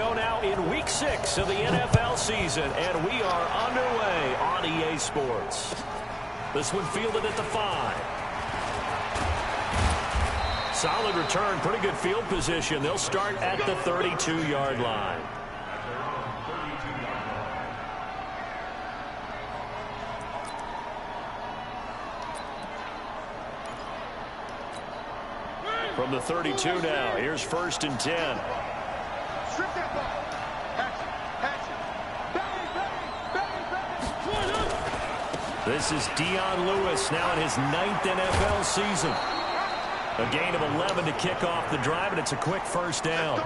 go now in Week 6 of the NFL season, and we are underway on EA Sports. This one fielded at the 5. Solid return, pretty good field position. They'll start at the 32-yard line. From the 32 now, here's 1st and 10. This is Dion Lewis now in his 9th NFL season. A gain of 11 to kick off the drive, and it's a quick 1st down.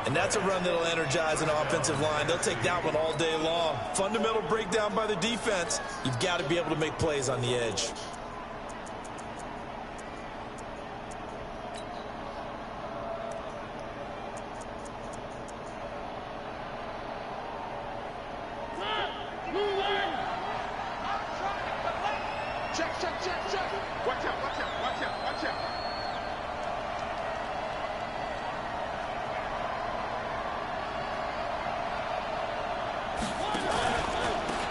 And that's a run that'll energize an offensive line. They'll take that one all day long. Fundamental breakdown by the defense. You've got to be able to make plays on the edge.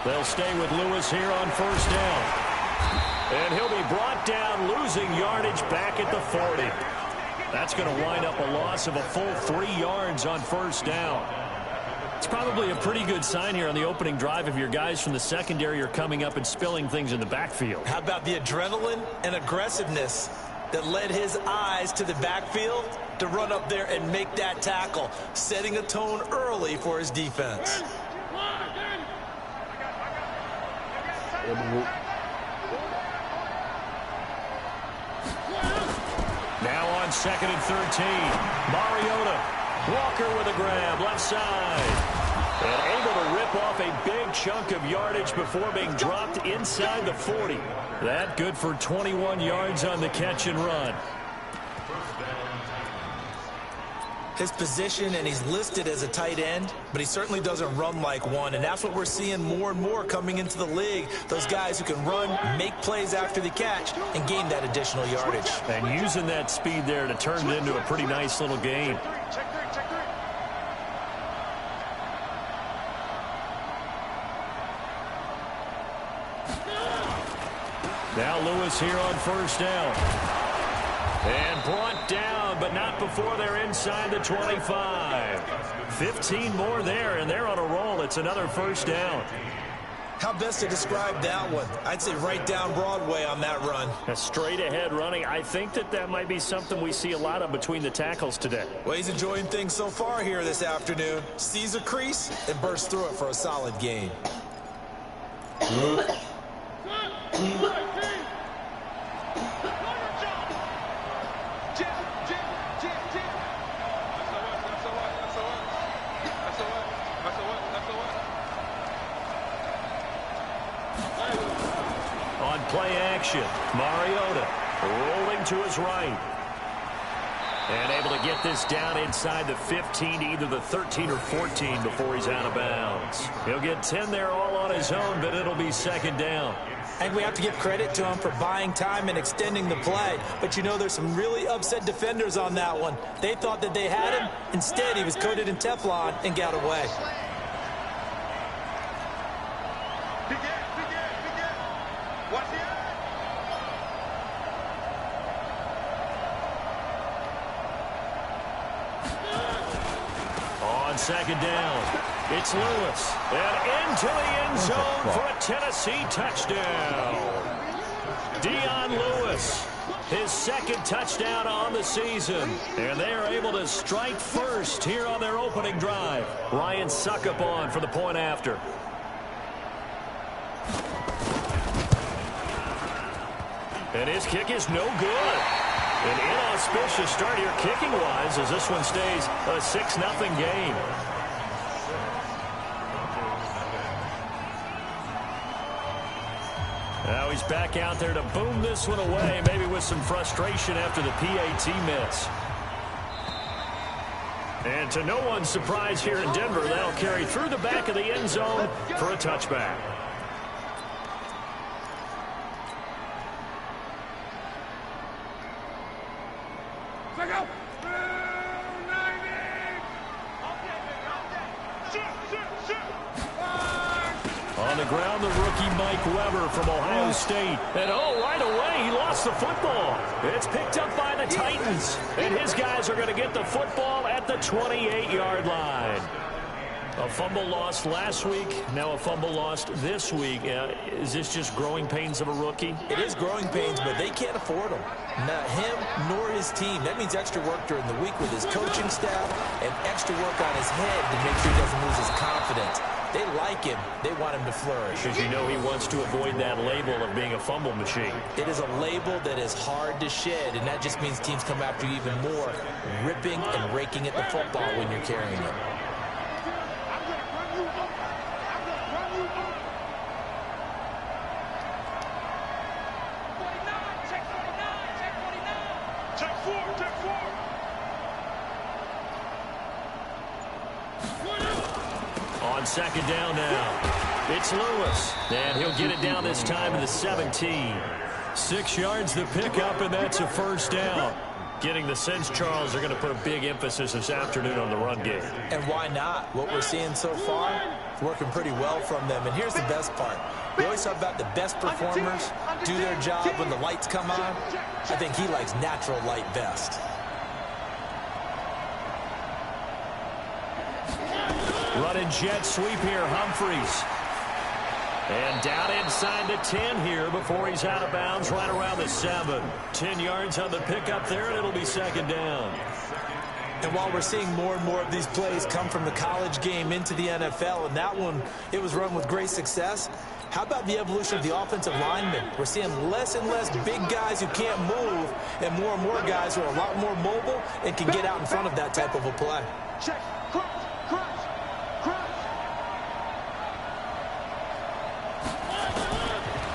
They'll stay with Lewis here on 1st down. And he'll be brought down, losing yardage back at the 40. That's going to wind up a loss of a full 3 yards on 1st down. It's probably a pretty good sign here on the opening drive if your guys from the secondary are coming up and spilling things in the backfield. How about the adrenaline and aggressiveness that led his eyes to the backfield to run up there and make that tackle, setting a tone early for his defense. Now on 2nd and 13. Mariota. Walker with a grab, left side. And able to rip off a big chunk of yardage before being dropped inside the 40. That good for 21 yards on the catch and run. His position, and he's listed as a tight end, but he certainly doesn't run like one, and that's what we're seeing more and more coming into the league. Those guys who can run, make plays after the catch, and gain that additional yardage. And using that speed there to turn it into a pretty nice little game. Now Lewis here on 1st down. And brought down, but not before they're inside the 25. 15 more there, and they're on a roll. It's another 1st down. How best to describe that one? I'd say right down Broadway on that run. A straight ahead running. I think that might be something we see a lot of between the tackles today. Well, he's enjoying things so far here this afternoon. Sees a crease and bursts through it for a solid gain. On play action, Mariota rolling to his right. And able to get this down inside the 15 to either the 13 or 14 before he's out of bounds. He'll get 10 there all on his own, but it'll be 2nd down. And we have to give credit to him for buying time and extending the play. But you know, there's some really upset defenders on that one. They thought that they had him. Instead, he was coated in Teflon and got away. On 2nd down, it's Lewis. And into the end zone for a Tennessee touchdown. Dion Lewis, his 2nd touchdown on the season. And they are able to strike first here on their opening drive. Ryan Suckup on for the point after. And his kick is no good. An inauspicious start here kicking-wise as this one stays a 6-0 game. Now he's back out there to boom this one away, maybe with some frustration after the PAT miss. And to no one's surprise here in Denver, that'll carry through the back of the end zone for a touchback. On the ground, the rookie Mike Weber from Ohio State. And right away, he lost the football. It's picked up by the Titans. And his guys are going to get the football at the 28-yard line. A fumble lost last week, now a fumble lost this week. Is this just growing pains of a rookie? It is growing pains, but they can't afford them. Not him nor his team. That means extra work during the week with his coaching staff and extra work on his head to make sure he doesn't lose his confidence. They like him. They want him to flourish. Because you know he wants to avoid that label of being a fumble machine. It is a label that is hard to shed, and that just means teams come after you even more, ripping and raking at the football when you're carrying it. On second down now, it's Lewis, and he'll get it down this time to the 17. 6 yards the pickup, and that's a first down. Getting the sense, Charles, they're going to put a big emphasis this afternoon on the run game. And why not? What we're seeing so far is working pretty well from them. And here's the best part. We always talk about the best performers do their job when the lights come on. I think he likes natural light best. Running jet sweep here, Humphreys. And down inside the 10 here before he's out of bounds, right around the 7. 10 yards on the pickup there, and it'll be second down. And while we're seeing more and more of these plays come from the college game into the NFL, and that one, it was run with great success, how about the evolution of the offensive linemen? We're seeing less and less big guys who can't move, and more guys who are a lot more mobile and can get out in front of that type of a play. Check.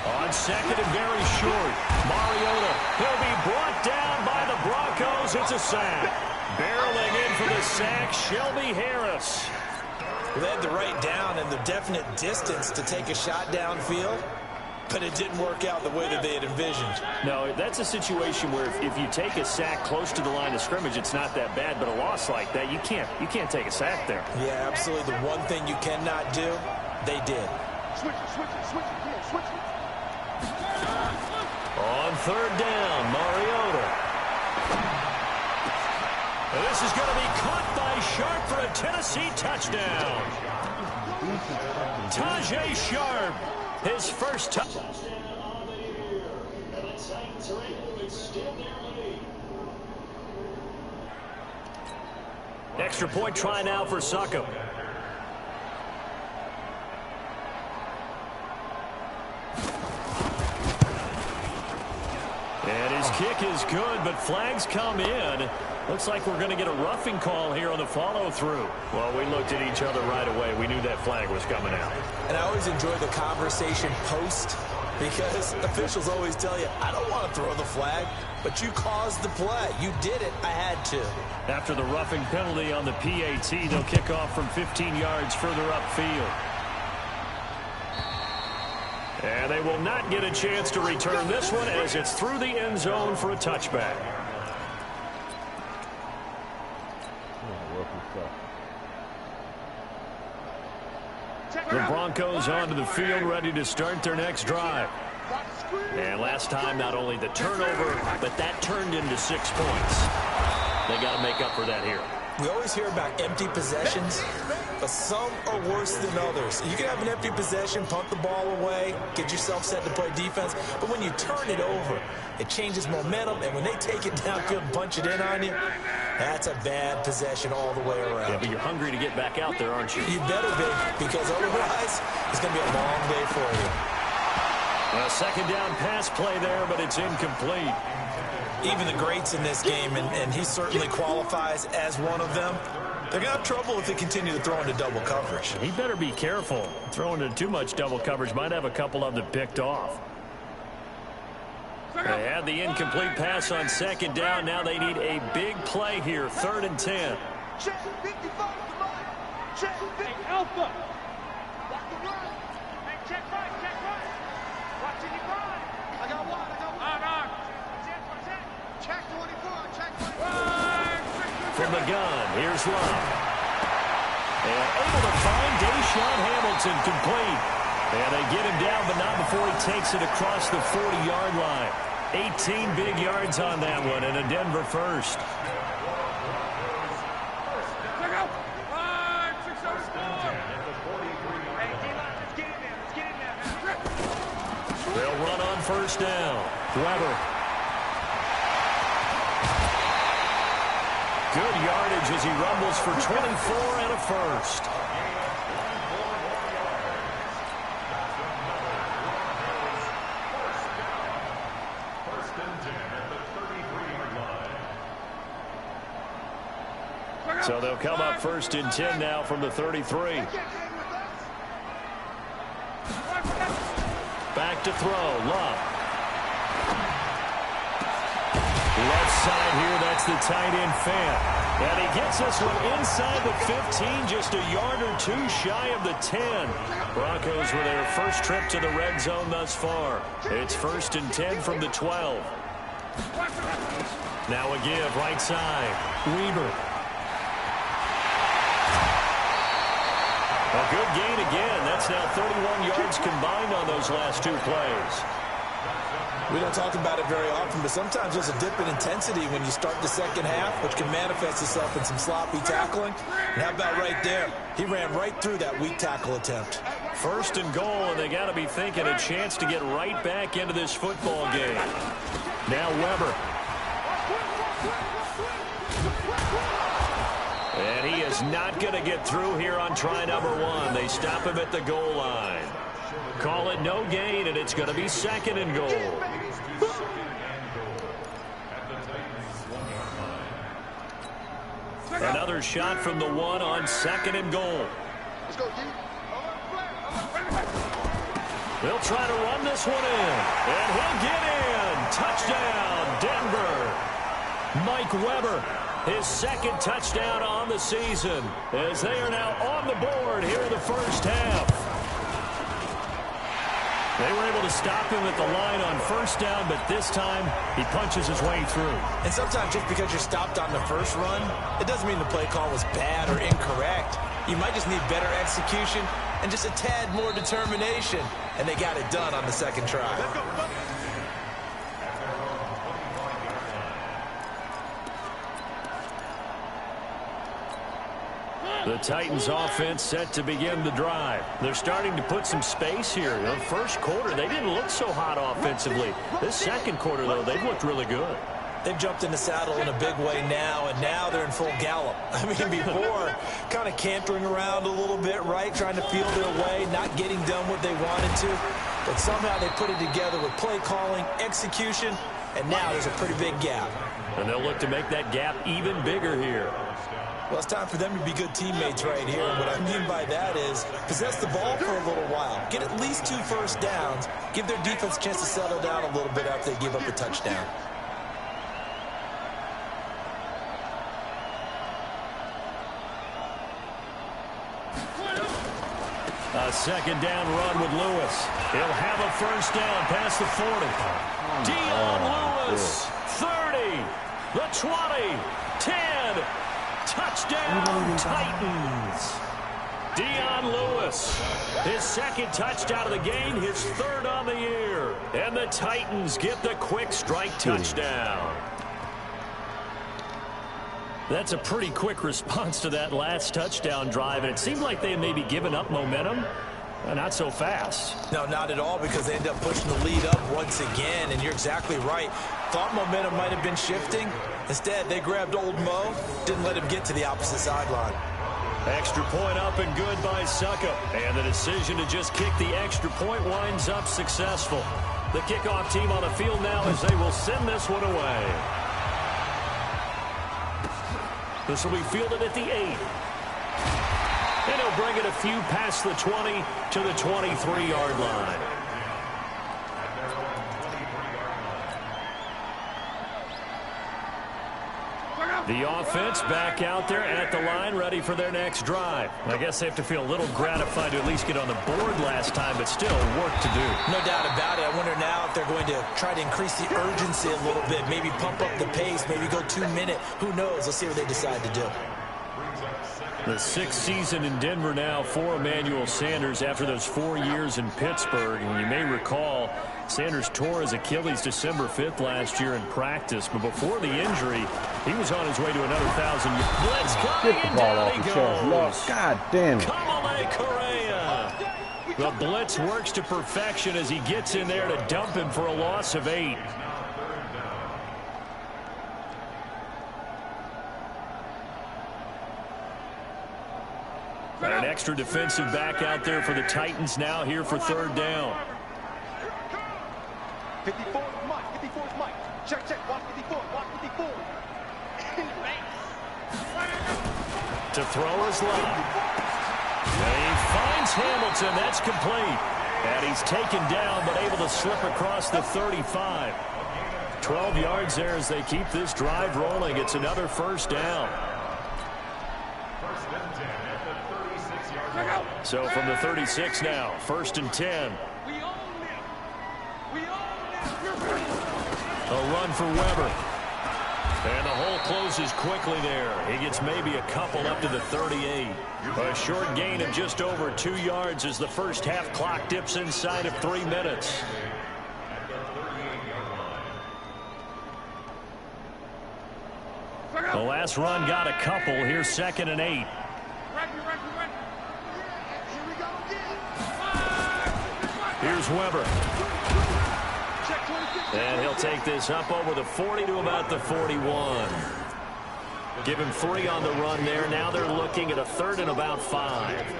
On second and very short, Mariota. He'll be brought down by the Broncos. It's a sack. Barreling in for the sack, Shelby Harris. They had the right down and the definite distance to take a shot downfield, but it didn't work out the way that they had envisioned. No, that's a situation where if you take a sack close to the line of scrimmage, it's not that bad, but a loss like that, you can't take a sack there. Yeah, absolutely. The one thing you cannot do, they did. Switch it. On third down, Mariota. And this is going to be caught by Sharp for a Tennessee touchdown. Tajay Sharp, his first touchdown. Extra point try now for Succop. And his kick is good, but flags come in. Looks like we're going to get a roughing call here on the follow-through. Well, we looked at each other right away. We knew that flag was coming out. And I always enjoy the conversation post, because officials always tell you, I don't want to throw the flag, but you caused the play. You did it. I had to. After the roughing penalty on the PAT, they'll kick off from 15 yards further upfield. And they will not get a chance to return this one as it's through the end zone for a touchback. The Broncos onto the field, ready to start their next drive. And last time, not only the turnover, but that turned into 6 points. They got to make up for that here. We always hear about empty possessions, but some are worse than others. You can have an empty possession, punt the ball away, get yourself set to play defense, but when you turn it over, it changes momentum, and when they take it downfield and punch it in on you, that's a bad possession all the way around. Yeah, but you're hungry to get back out there, aren't you? You better be, because otherwise, it's going to be a long day for you. A second down pass play there, but it's incomplete. Even the greats in this game, and he certainly qualifies as one of them, they're going to have trouble if they continue to throw into double coverage. He better be careful. Throwing into too much double coverage might have a couple of them picked off. They had the incomplete pass on second down. Now they need a big play here, 3rd and 10. Check 55 the line. Check 50. Hey, Alpha. Watch the run. Hey, check right. Watching you run. I got one. Check 24. Check 24. From the gun, here's Love. And able to find Deshaun Hamilton complete. And they get him down, but not before he takes it across the 40-yard line. 18 big yards on that one, and a Denver first. They'll run on first down. Weber. Good yardage as he rumbles for 24 and a first. So they'll come up first and 10 now from the 33. Back to throw. Love. Left side here, that's the tight end Fan. And he gets this one inside the 15, just a yard or two shy of the 10. Broncos with their first trip to the red zone thus far. It's first and 10 from the 12. Now a give, right side. Weber. A good gain again. That's now 31 yards combined on those last two plays. We don't talk about it very often, but sometimes there's a dip in intensity when you start the second half, which can manifest itself in some sloppy tackling. And how about right there? He ran right through that weak tackle attempt. First and goal, and they got to be thinking a chance to get right back into this football game. Now Weber. And he is not going to get through here on try number one. They stop him at the goal line. Call it no gain, and it's going to be second and goal. Another shot from the one on second and goal. They'll try to run this one in, and he'll get in. Touchdown, Denver. Mike Weber, his second touchdown on the season, as they are now on the board here in the first half. They were able to stop him at the line on first down, but this time he punches his way through. And sometimes just because you're stopped on the first run, it doesn't mean the play call was bad or incorrect. You might just need better execution and just a tad more determination. And they got it done on the second try. The Titans offense set to begin the drive. They're starting to put some space here. The first quarter, they didn't look so hot offensively. This second quarter, though, they've looked really good. They've jumped in the saddle in a big way now, and now they're in full gallop. I mean, before, kind of cantering around a little bit, right, trying to feel their way, not getting done what they wanted to. But somehow they put it together with play calling, execution, and now there's a pretty big gap. And they'll look to make that gap even bigger here. Well, it's time for them to be good teammates right here. And what I mean by that is possess the ball for a little while. Get at least 2 first downs. Give their defense a chance to settle down a little bit after they give up a touchdown. A second down run with Lewis. He'll have a first down past the 40. Dion Lewis, 30, the 20, 10. Touchdown, Titans. Dion Lewis, his second touchdown of the game, his third on the year. And the Titans get the quick strike touchdown. That's a pretty quick response to that last touchdown drive, and it seemed like they had maybe given up momentum. Not so fast. No, not at all, because they end up pushing the lead up once again, and you're exactly right. Thought momentum might have been shifting. Instead, they grabbed old Mo, didn't let him get to the opposite sideline. Extra point up and good by Suckup. And the decision to just kick the extra point winds up successful. The kickoff team on the field now as they will send this one away. This will be fielded at the 8. And he'll bring it a few past the 20 to the 23-yard line. The offense back out there at the line, ready for their next drive. I guess they have to feel a little gratified to at least get on the board last time, but still work to do. No doubt about it. I wonder now if they're going to try to increase the urgency a little bit, maybe pump up the pace, maybe go 2-minute. Who knows? Let's see what they decide to do. The 6th season in Denver now for Emmanuel Sanders after those 4 years in Pittsburgh. And you may recall Sanders tore his Achilles December 5th last year in practice. But before the injury, he was on his way to another 1,000. Blitz coming and down he goes. God damn it. Kamale Correa. The blitz works to perfection as he gets in there to dump him for a loss of 8. And an extra defensive back out there for the Titans now here for 3rd down. 54 is Mike. 54 is Mike. Check. Watch 54. Watch 54. To throw his lob. And he finds Hamilton. That's complete. And he's taken down but able to slip across the 35. 12 yards there as they keep this drive rolling. It's another 1st down. So from the 36 now, 1st and 10. A run for Weber. And the hole closes quickly there. He gets maybe a couple up to the 38. A short gain of just over 2 yards as the first half clock dips inside of 3 minutes. The last run got a couple. Here's 2nd and 8. Here's Weber. And he'll take this up over the 40 to about the 41. Give him 3 on the run there. Now they're looking at a 3rd and about 5.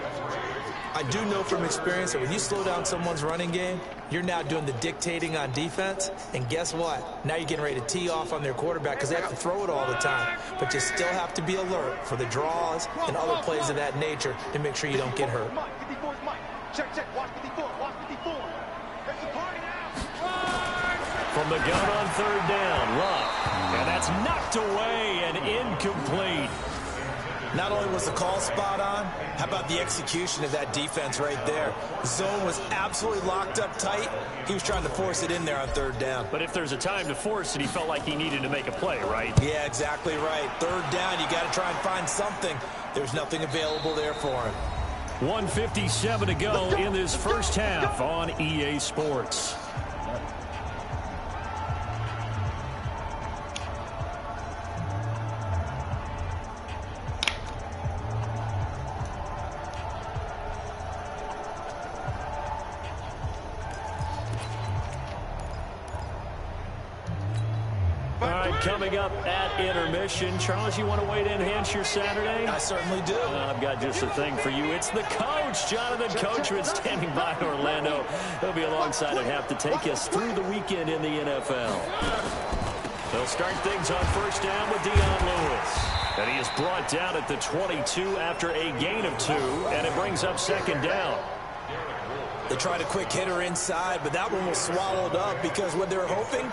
I do know from experience that when you slow down someone's running game, you're now doing the dictating on defense. And guess what? Now you're getting ready to tee off on their quarterback because they have to throw it all the time. But you still have to be alert for the draws and other plays of that nature to make sure you don't get hurt. Check. Watch 54. Watch 54. There's a party now. From the gun on 3rd down, Luck. And that's knocked away and incomplete. Not only was the call spot on, how about the execution of that defense right there? The zone was absolutely locked up tight. He was trying to force it in there on 3rd down. But if there's a time to force it, he felt like he needed to make a play, right? Yeah, exactly right. 3rd down, you got to try and find something. There's nothing available there for him. 1:57 to go in this first half on EA Sports. Coming up at intermission. Charles, you want to wait to enhance your Saturday? I certainly do. I've got just the thing for you. It's the coach, Jonathan Coachman, standing by Orlando. He'll be alongside at half to take us through the weekend in the NFL. They'll start things on 1st down with Dion Lewis. And he is brought down at the 22 after a gain of 2, and it brings up 2nd down. They tried a quick hitter inside, but that one was swallowed up because what they're hoping,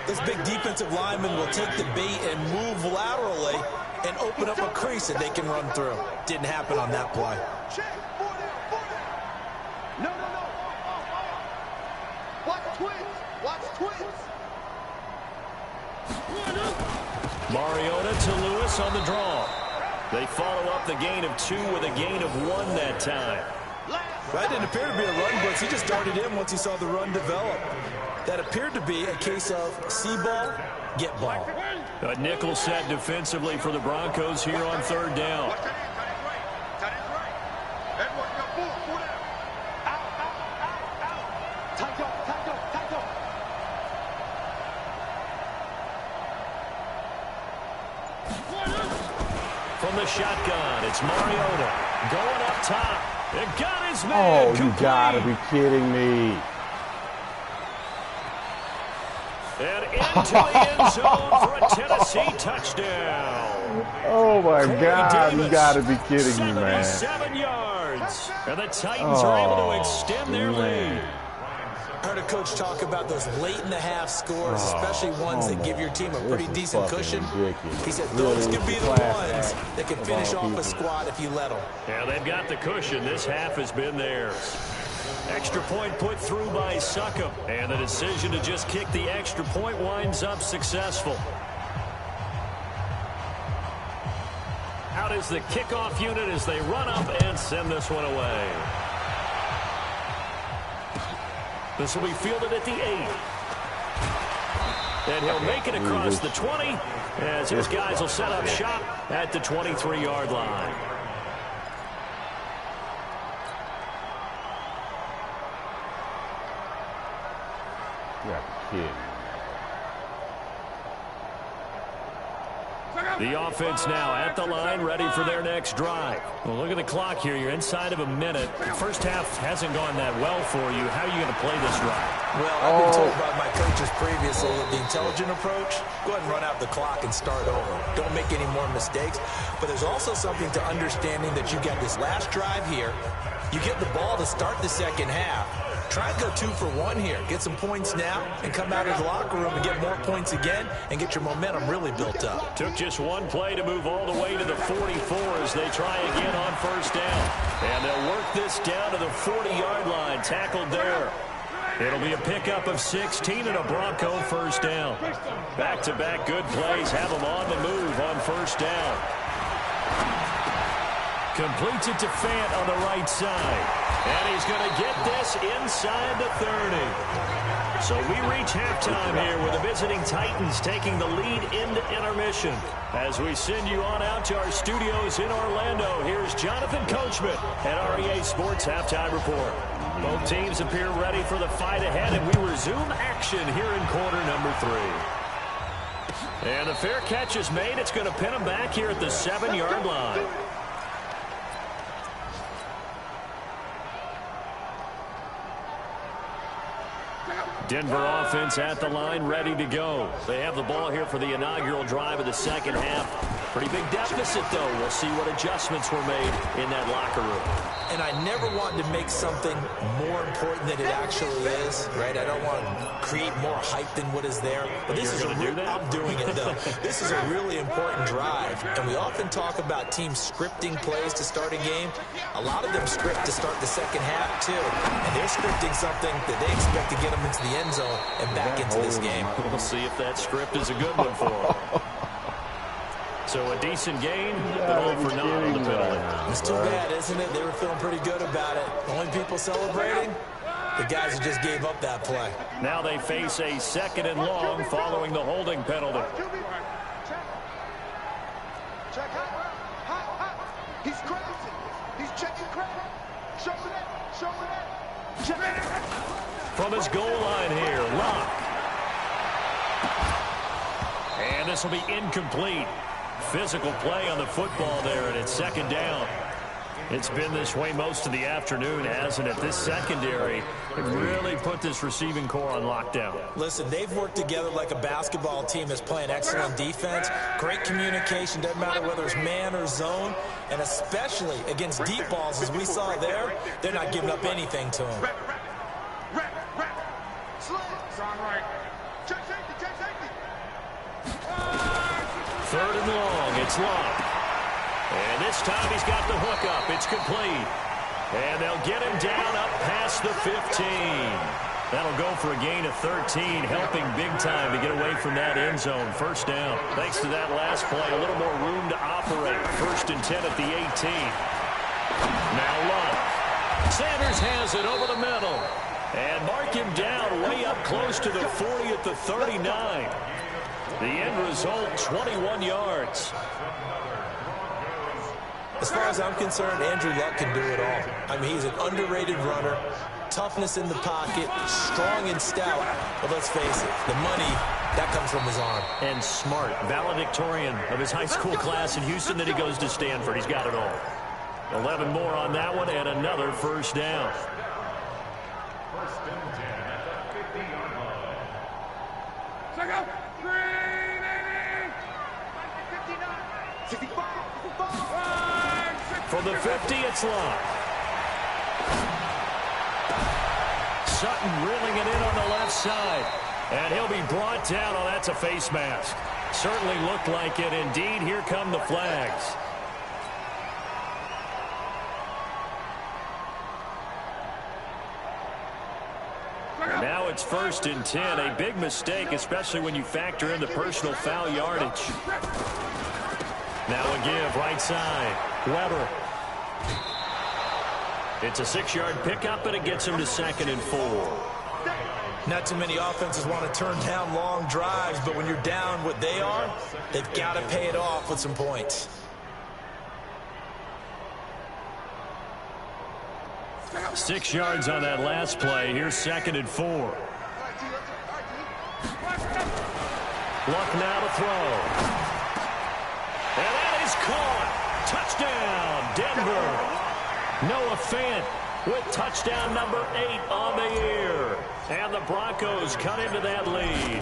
this big defensive lineman will take the bait and move laterally and open up a crease that they can run through. Didn't happen on that play. Check. 4 down. No. Watch twins. Mariota to Lewis on the draw. They follow up the gain of 2 with a gain of 1 that time. That didn't appear to be a run blitz. He just darted in once he saw the run develop. That appeared to be a case of see ball, get ball. A nickel set defensively for the Broncos here on 3rd down. From the shotgun, it's Mariota going up top. It got his man. Oh, you complete. gotta be kidding me. And into the end zone for a Tennessee touchdown. Oh, my Corey God. Davis, You gotta be kidding me, man. 77 yards. And the Titans are able to extend their lead. I heard a coach talk about those late-in-the-half scores, especially ones that give your team a pretty decent cushion. Ridiculous. He said those could be the ones that can finish off a squad if you let them. Yeah, they've got the cushion. This half has been theirs. Extra point put through by Succop. And the decision to just kick the extra point winds up successful. out is the kickoff unit as they run up and send this one away. This will be fielded at the 8. And he'll make it across the 20 as his guys will set up shop at the 23-yard line. You're kidding. The offense now at the line, ready for their next drive. Well, look at the clock here. You're inside of a minute. The first half hasn't gone that well for you. How are you going to play this drive? Well, I've been told by my coaches previously that the intelligent approach, go ahead and run out the clock and start over. Don't make any more mistakes. But there's also something to understanding that you got this last drive here. You get the ball to start the second half. Try and go 2 for 1 here. Get some points now and come out of the locker room and get more points again and get your momentum really built up. Took just one play to move all the way to the 44 as they try again on first down. And they'll work this down to the 40-yard line. Tackled there. It'll be a pickup of 16 and a Bronco first down. Back-to-back good plays have them on the move on first down. Completes it to Fant on the right side. And he's going to get this inside the 30. So we reach halftime here with the visiting Titans taking the lead into intermission. As we send you on out to our studios in Orlando, here's Jonathan Coachman at REA Sports Halftime Report. Both teams appear ready for the fight ahead, and we resume action here in quarter number 3. And the fair catch is made. It's going to pin him back here at the 7-yard line. Denver offense at the line, ready to go. They have the ball here for the inaugural drive of the second half. Pretty big deficit, though. We'll see what adjustments were made in that locker room. And I never wanted to make something more important than it actually is, right? I don't want to create more hype than what is there. But this is I'm doing it, though. This is a really important drive. And we often talk about teams scripting plays to start a game. A lot of them script to start the second half, too. And they're scripting something that they expect to get them into the end zone and back into this game. We'll see if that script is a good one for them. So a decent gain, but all for naught on the penalty. It's too bad, isn't it? They were feeling pretty good about it. Only people celebrating, the guys who just gave up that play. Now they face a 2nd and long following the holding penalty. Check hot. He's crazy. He's checking credit. Showing it. Check it. From his goal line here, Locke. And this will be incomplete. Physical play on the football there, and it's 2nd down. It's been this way most of the afternoon, hasn't it? This secondary really put this receiving core on lockdown. Listen, they've worked together like a basketball team that's playing excellent defense. Great communication, doesn't matter whether it's man or zone. And especially against deep balls, as we saw there, they're not giving up anything to them. Third and long, it's Locke. And this time he's got the hook up. It's complete. And they'll get him down up past the 15. That'll go for a gain of 13, helping big time to get away from that end zone. First down. Thanks to that last play, a little more room to operate. 1st and 10 at the 18. Now Locke. Sanders has it over the middle. And mark him down way up close to the 40 at the 39. The end result, 21 yards. As far as I'm concerned, Andrew Luck can do it all. I mean, he's an underrated runner, toughness in the pocket, strong and stout. But let's face it, the money, that comes from his arm. And smart, valedictorian of his high school class in Houston. Then he goes to Stanford. He's got it all. 11 more on that one and another first down. From the 50, it's Locke. Sutton reeling it in on the left side. And he'll be brought down. Oh, that's a face mask. Certainly looked like it. Indeed, here come the flags. And now it's 1st and 10. A big mistake, especially when you factor in the personal foul yardage. Now a give, right side. Weber. It's a 6-yard pickup, and it gets him to 2nd and 4. Not too many offenses want to turn down long drives, but when you're down what they are, they've got to pay it off with some points. Six yards on that last play. Here's 2nd and 4. Luck now to throw. And that is caught. Touchdown, Denver. Noah Fant with touchdown number 8 on the year. And the Broncos cut into that lead.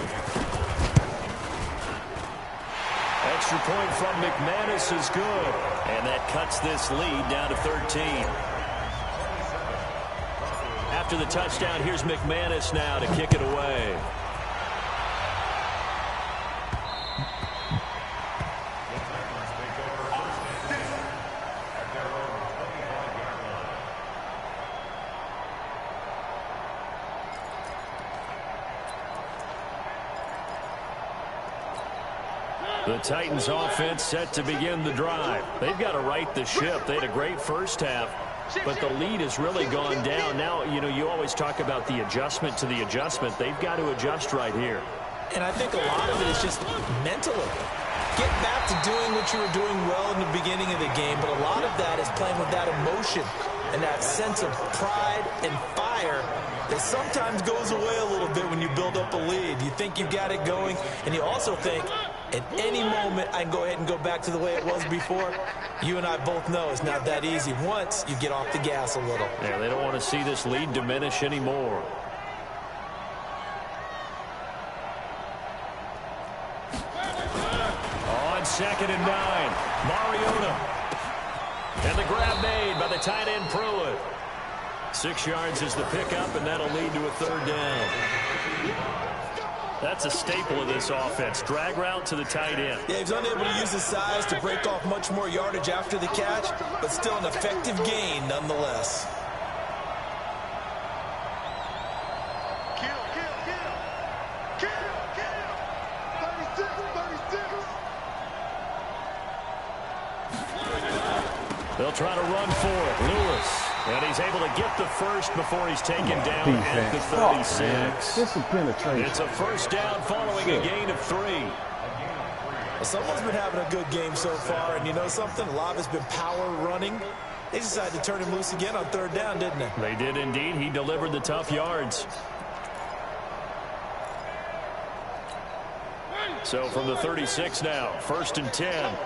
Extra point from McManus is good. And that cuts this lead down to 13. After the touchdown, here's McManus now to kick it away. The Titans offense set to begin the drive. They've got to right the ship. They had a great first half, but the lead has really gone down. Now, you know, you always talk about the adjustment to the adjustment. They've got to adjust right here. And I think a lot of it is just mentally. Get back to doing what you were doing well in the beginning of the game, but a lot of that is playing with that emotion and that sense of pride and fire that sometimes goes away a little bit when you build up a lead. You think you've got it going, and you also think, at any moment, I can go ahead and go back to the way it was before. You and I both know it's not that easy once you get off the gas a little. Yeah, they don't want to see this lead diminish anymore. On 2nd and 9, Mariota. And the grab made by the tight end Pruitt. 6 yards is the pickup, and that'll lead to a 3rd down. That's a staple of this offense. Drag route to the tight end. Yeah, he's unable to use his size to break off much more yardage after the catch, but still an effective gain nonetheless. Kill. 36. They'll try to run for it. Lewis. And he's able to get the first before he's taken down at the 36. Just a penetration. It's a 1st down following a gain of 3. Well, someone's been having a good game so far, and you know something? A lot has been power running. They decided to turn him loose again on 3rd down, didn't they? They did indeed. He delivered the tough yards. So from the 36 now, 1st and 10.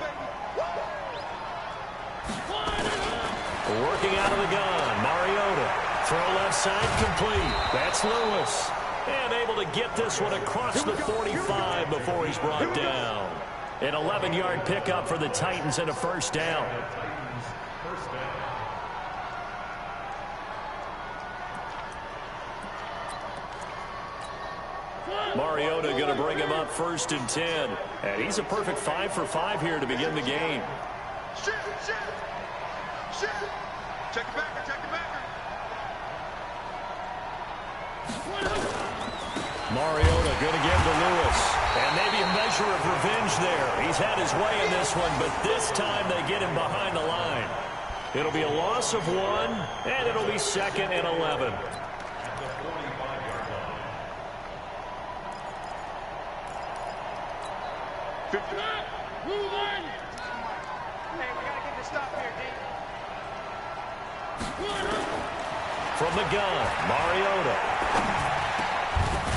Working out of the gun, Mariota. Throw left side complete. That's Lewis. And able to get this one across the 45 before he's brought down. An 11-yard pickup for the Titans and a 1st down. Mariota going to bring him up 1st and 10. And he's a perfect 5 for 5 here to begin the game. Shit. Check it back. Mariota going to give to Lewis. And maybe a measure of revenge there. He's had his way in this one, but this time they get him behind the line. It'll be a loss of 1, and it'll be 2nd and 11. From the gun, Mariota.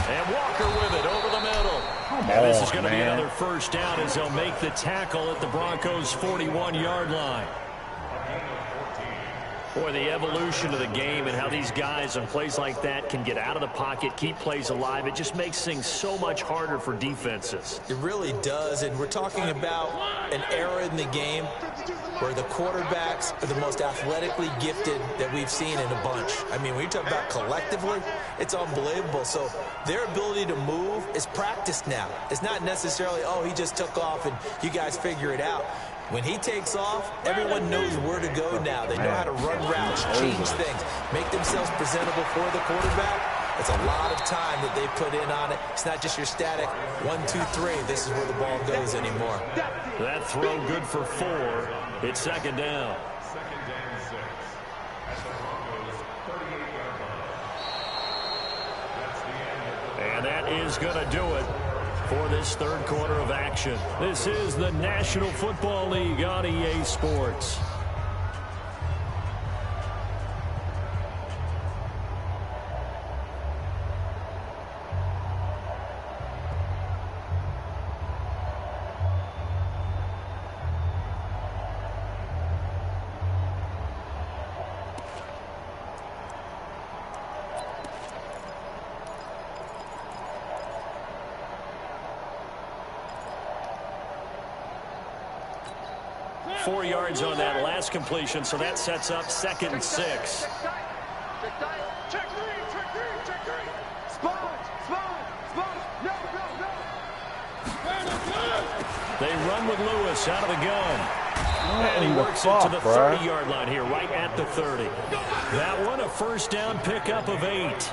And Walker with it over the middle. And this is going to be another 1st down as they'll make the tackle at the Broncos' 41-yard line. Boy, the evolution of the game and how these guys on plays like that can get out of the pocket, keep plays alive, it just makes things so much harder for defenses. It really does, and we're talking about an era in the game where the quarterbacks are the most athletically gifted that we've seen in a bunch. I mean, when you talk about collectively, it's unbelievable. So their ability to move is practiced now. It's not necessarily, oh, he just took off and you guys figure it out. When he takes off, everyone knows where to go now. They know how to run routes, change things, make themselves presentable for the quarterback. It's a lot of time that they put in on it. It's not just your static 1, 2, 3. This is where the ball goes anymore. That throw good for 4. It's second down. And that is going to do it for this third quarter of action. This is the National Football League on EA Sports. Four yards on that last completion, so that sets up 2nd and 6. Check 3, check 3. Spot. No. They run with Lewis out of the gun. And he works it to the 30-yard line here, right at the 30. That one, a first down pickup of 8.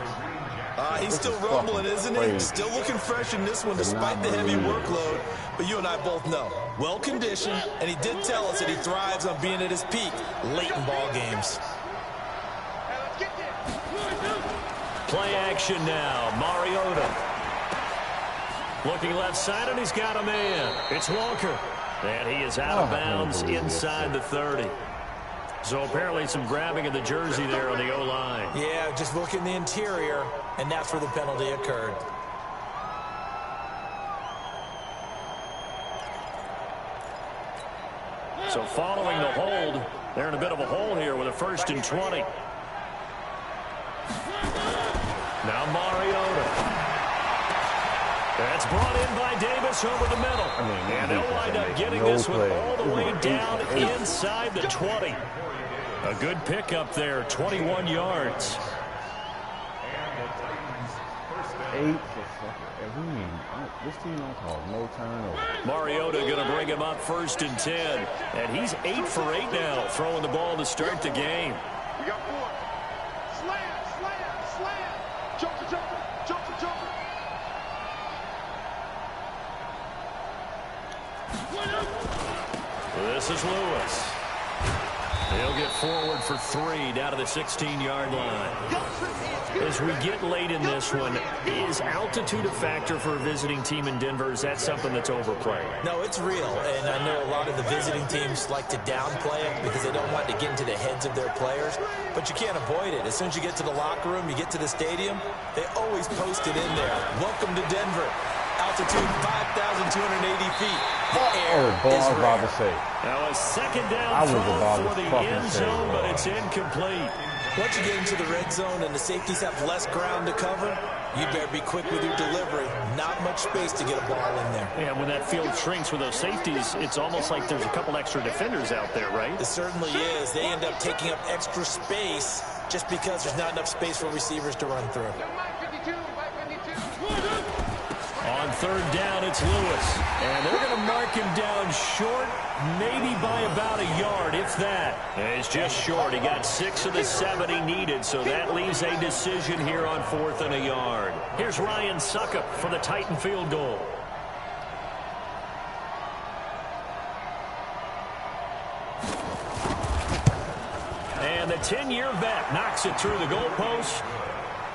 He's still rumbling, isn't he? Still looking fresh in this one despite the heavy workload. But you and I both know, well-conditioned, and he did tell us that he thrives on being at his peak late in ball games. Play action now. Mariota. Looking left side, and he's got a man. It's Walker. And he is out of bounds inside the 30. So apparently some grabbing of the jersey there on the O-line. Yeah, just look in the interior, and that's where the penalty occurred. So following the hold, they're in a bit of a hole here with a 1st and 20. Now Mariota. That's brought in by Davis over the middle. And they'll wind up getting this one all the way down inside the 20. A good pickup there, 21 yards. 8. This team don't call no turnover. Mariota going to bring him up 1st and 10. And he's 8 for 8 now, throwing the ball to start the game. We got 4. Slam. Jumper. This is Lewis. He'll get forward for 3 down to the 16-yard line. As we get late in this one, is altitude a factor for a visiting team in Denver? Is that something that's overplayed? No, it's real, and I know a lot of the visiting teams like to downplay it because they don't want to get into the heads of their players, but you can't avoid it. As soon as you get to the locker room, you get to the stadium, they always post it in there. Welcome to Denver. Altitude 5,280 feet. The air is rare. Now a second down throw for the end zone, but it's incomplete. Once you get into the red zone and the safeties have less ground to cover, you better be quick with your delivery. Not much space to get a ball in there. Yeah, when that field shrinks with those safeties, it's almost like there's a couple extra defenders out there, right? It certainly is. They end up taking up extra space just because there's not enough space for receivers to run through. On 3rd down, it's Lewis. And they're going to mark him down short, maybe by about a yard, if that. And it's just short. He got 6 of the 7 he needed, so that leaves a decision here on 4th and a yard. Here's Ryan Suckup for the Titan field goal. And the 10-year vet knocks it through the goalpost,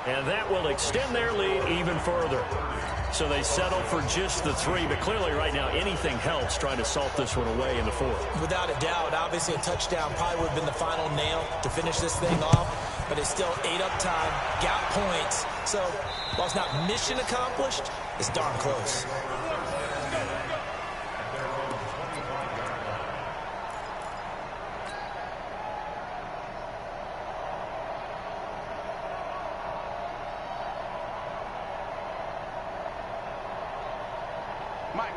and that will extend their lead even further. So they settle for just the 3, but clearly right now anything helps trying to salt this one away in the 4th. Without a doubt, obviously a touchdown probably would have been the final nail to finish this thing off, but it's still 8 up time, got points. So while it's not mission accomplished, it's darn close.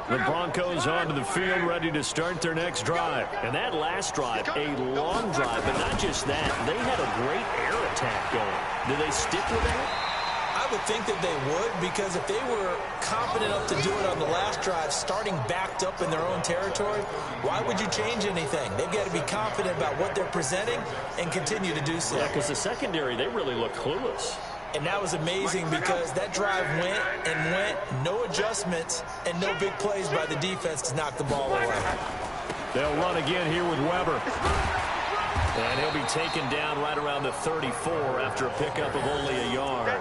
The Broncos onto the field, ready to start their next drive. And that last drive, a long drive, but not just that. They had a great air attack going. Do they stick with that? I would think that they would, because if they were confident enough to do it on the last drive, starting backed up in their own territory, why would you change anything? They've got to be confident about what they're presenting and continue to do so. Yeah, because the secondary, they really look clueless. And that was amazing because that drive went and went, no adjustments, and no big plays by the defense to knock the ball away. They'll run again here with Weber. And he'll be taken down right around the 34 after a pickup of only a yard.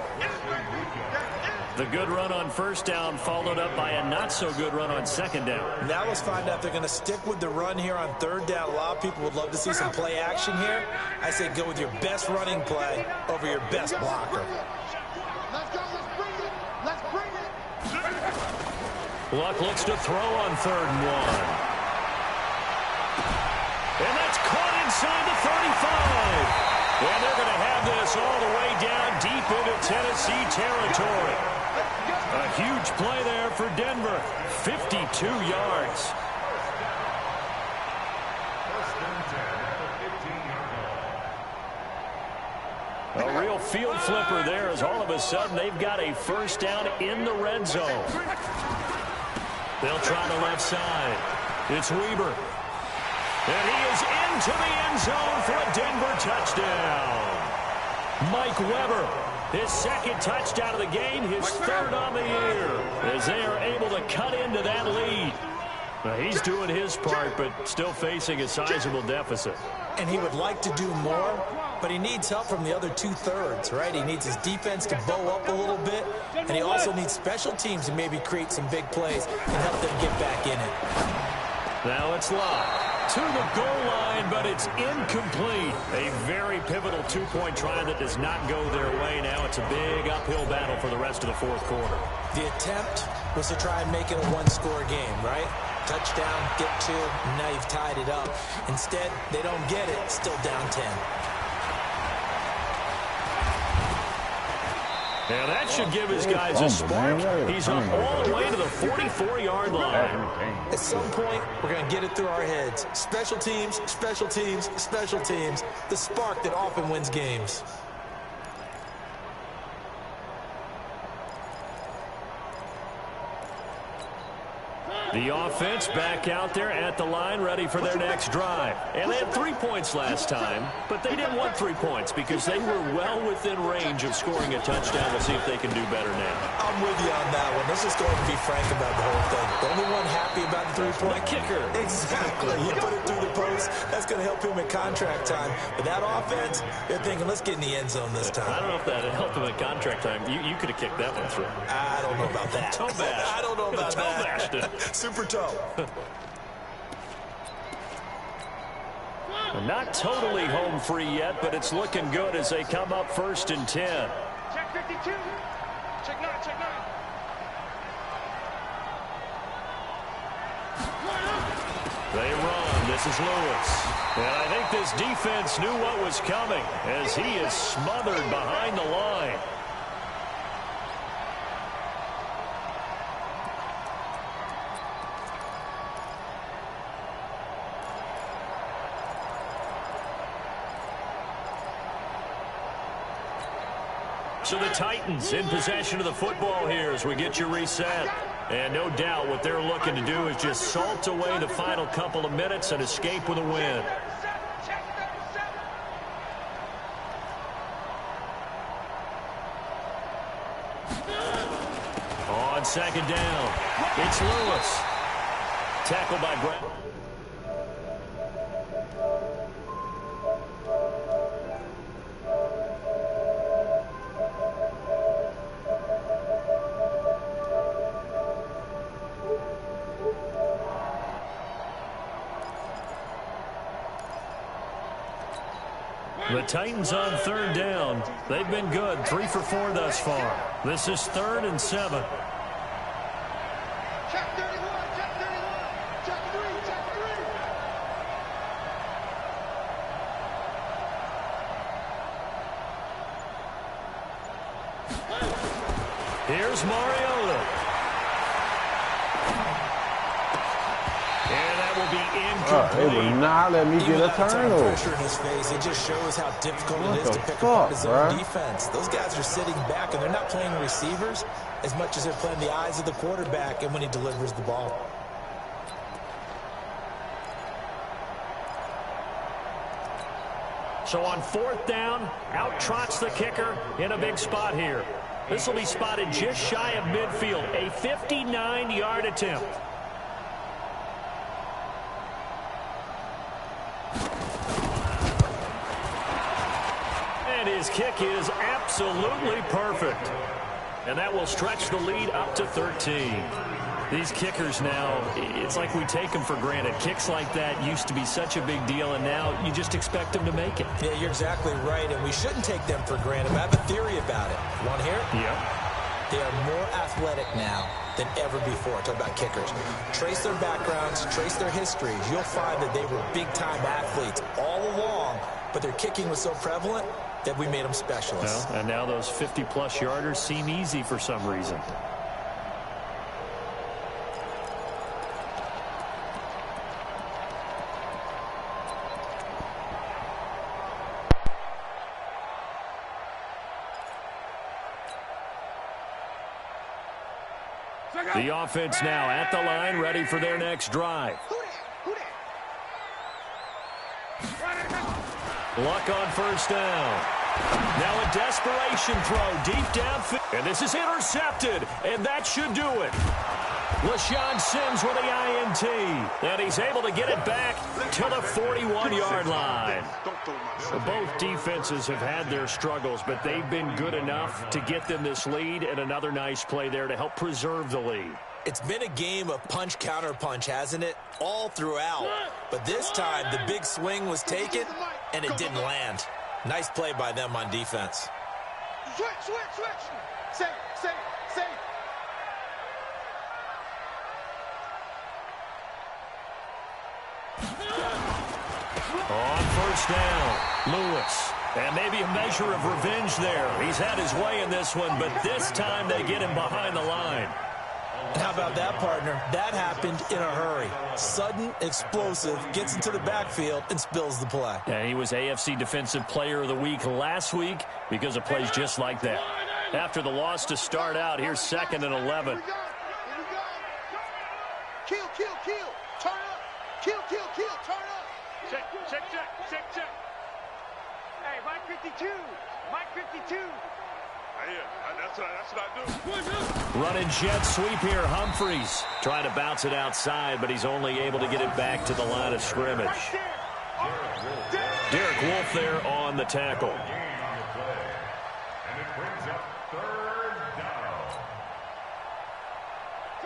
The good run on first down followed up by a not-so-good run on second down. Now let's find out if they're going to stick with the run here on third down. A lot of people would love to see some play action here. I say go with your best running play over your best blocker. Let's go. Let's bring it. Let's bring it. Luck looks to throw on 3rd and 1. And that's caught inside the 35. And they're going to have this all the way down deep into Tennessee territory. A huge play there for Denver. 52 yards. A real field flipper there as all of a sudden they've got a first down in the red zone. They'll try the left side. It's Weber. And he is into the end zone for a Denver touchdown. Mike Weber, his second touchdown of the game, his 3rd on the year, as they are able to cut into that lead. Now, he's doing his part, but still facing a sizable deficit. And he would like to do more, but he needs help from the other 2/3, right? He needs his defense to bow up a little bit, and he also needs special teams to maybe create some big plays and help them get back in it. Now it's locked to the goal line, but it's incomplete. A very pivotal 2-point try that does not go their way. Now it's a big uphill battle for the rest of the 4th quarter. The attempt was to try and make it a one-score game, right? Touchdown, get 2, and now you've tied it up. Instead, they don't get it, still down 10. Now that should give his guys a spark. He's up all the way to the 44-yard line. At some point, we're going to get it through our heads. Special teams, special teams, special teams. The spark that often wins games. The offense back out there at the line, ready for their next drive. And they had 3 points last time, but they didn't want 3 points because they were well within range of scoring a touchdown. We'll see if they can do better now. I'm with you on that one. Let's just go ahead and be frank about the whole thing. The only one happy about the 3-point kicker. Exactly. He put it through the post. That's going to help him at contract time. But that offense, they're thinking, let's get in the end zone this time. I don't know if that helped him at contract time. You could have kicked that one through. I don't know about that. Toe bash. I don't know about Toe that. bashed it. Super toe. Not totally home free yet, but it's looking good as they come up 1st and 10. Check 52. Check 9. Check 9. They run. This is Lewis. And I think this defense knew what was coming as he is smothered behind the line. So the Titans in possession of the football here as we get you reset. And no doubt what they're looking to do is just salt away the final couple of minutes and escape with a win. On 2nd down, it's Lewis. Tackled by Brett. The Titans on 3rd down. They've been good, 3 for 4 thus far. This is 3rd and 7. Check 31. Check 31. Check 3. Check 3. Here's Mariota. And that will be incomplete. They will not let me get a turnover. Pressure in his face. It just shows how difficult it is to pick apart his own defense. Those guys are sitting back, and they're not playing receivers as much as they're playing the eyes of the quarterback and when he delivers the ball. So on 4th down, out trots the kicker in a big spot here. This will be spotted just shy of midfield, a 59-yard attempt. And his kick is absolutely perfect. And that will stretch the lead up to 13. These kickers now, it's like we take them for granted. Kicks like that used to be such a big deal, and now you just expect them to make it. Yeah, you're exactly right, and we shouldn't take them for granted. But I have a theory about it. You want to hear it? Yeah. They are more athletic now than ever before. Talk about kickers. Trace their backgrounds, trace their histories. You'll find that they were big-time athletes all along, but their kicking was so prevalent that we made them specialists. Well, and now those 50-plus yarders seem easy for some reason. The offense now at the line, ready for their next drive. Luck on 1st down. Now a desperation throw deep downfield. And this is intercepted, and that should do it. LaShawn Sims with the INT. And he's able to get it back to the 41-yard line. Both defenses have had their struggles, but they've been good enough to get them this lead, and another nice play there to help preserve the lead. It's been a game of punch-counter-punch, hasn't it? All throughout. But this time, the big swing was taken, and it didn't land. Nice play by them on defense. Switch. Safe. On 1st down, Lewis. And maybe a measure of revenge there. He's had his way in this one, but this time they get him behind the line. How about that, partner? That happened in a hurry. Sudden, explosive, gets into the backfield and spills the play. And he was AFC Defensive Player of the Week last week because of plays just like that. After the loss to start out, here's 2nd and 11. Kill. Turn up. Kill. Turn up. Check. Hey, Mike 52. That's what I do. Running jet sweep here, Humphreys. Trying to bounce it outside, but he's only able to get it back to the line of scrimmage. Derek Wolfe there on the tackle.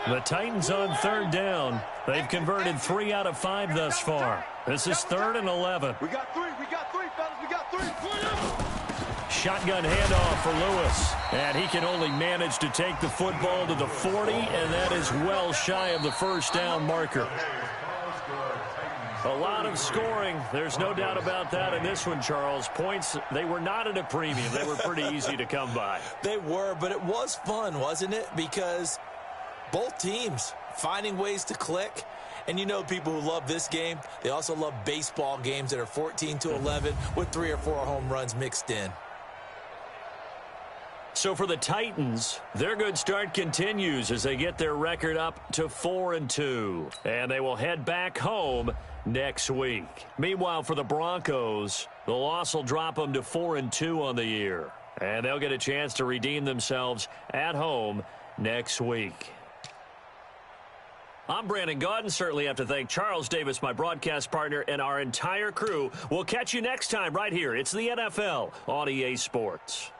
The Titans on 3rd down. They've converted 3 out of 5 thus far. This is 3rd and 11. We got three, fellas. We got three. Shotgun handoff for Lewis. And he can only manage to take the football to the 40, and that is well shy of the 1st down marker. A lot of scoring. There's no doubt about that in this one, Charles. Points, they were not at a premium. They were pretty easy to come by. They were, but it was fun, wasn't it? Because both teams finding ways to click. And you know people who love this game, they also love baseball games that are 14-11 with 3 or 4 home runs mixed in. So for the Titans, their good start continues as they get their record up to 4-2. And they will head back home next week. Meanwhile, for the Broncos, the loss will drop them to 4-2 on the year. And they'll get a chance to redeem themselves at home next week. I'm Brandon Gaudin. Certainly have to thank Charles Davis, my broadcast partner, and our entire crew. We'll catch you next time right here. It's the NFL on EA Sports.